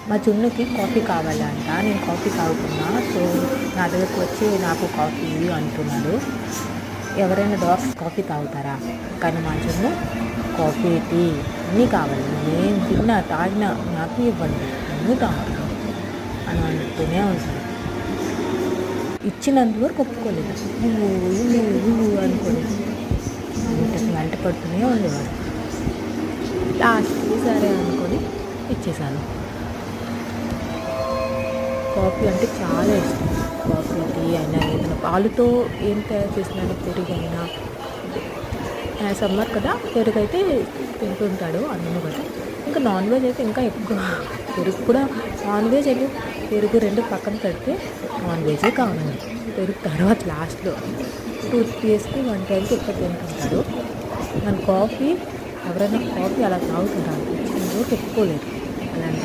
మా చున్నుకి కాఫీ కావాలంట. నేను కాఫీ తాగుతున్నా. సో నా దగ్గరకు వచ్చి నాకు కాఫీ ఇవి అంటున్నాడు. ఎవరైనా డాగ్స్ కాఫీ తాగుతారా? కానీ మా చున్ను కాఫీ, టీ అన్నీ కావాలి. నేను తిన్నా తాగినా నాకు ఇవ్వండి, నేను తాగుతాను అని అంటూనే ఉంటాను. ఇచ్చినంత వరకు ఒప్పుకోలేదు. నువ్వు అనుకోని గంట పడుతూనే ఉండేవాడు. లాస్ట్కి సరే అనుకొని ఇచ్చేసాను. కాఫీ అంటే చాలా ఇష్టం. కాఫీ, టీ అయినా ఏదైనా పాలుతో ఏం తయారు చేసినాడు, పెరుగైనా. సమ్మర్ కదా, పెరుగు అయితే తింటుంటాడు అన్నము కదా. ఇంకా నాన్ వెజ్ అయితే ఇంకా ఎక్కువ. పెరుగు కూడా నాన్ వెజ్ అయితే పెరుగు రెండు పక్కన పెడితే నాన్ వెజే కావాలి. పెరుగు తర్వాత లాస్ట్లో 2 డేస్కి 1 టైంకి ఎక్కువ తింటుంటాడు. మన కాఫీ ఎవరైనా కాఫీ అలా తాగుతారా? ఇంకోటి పెట్టుకోలేదు.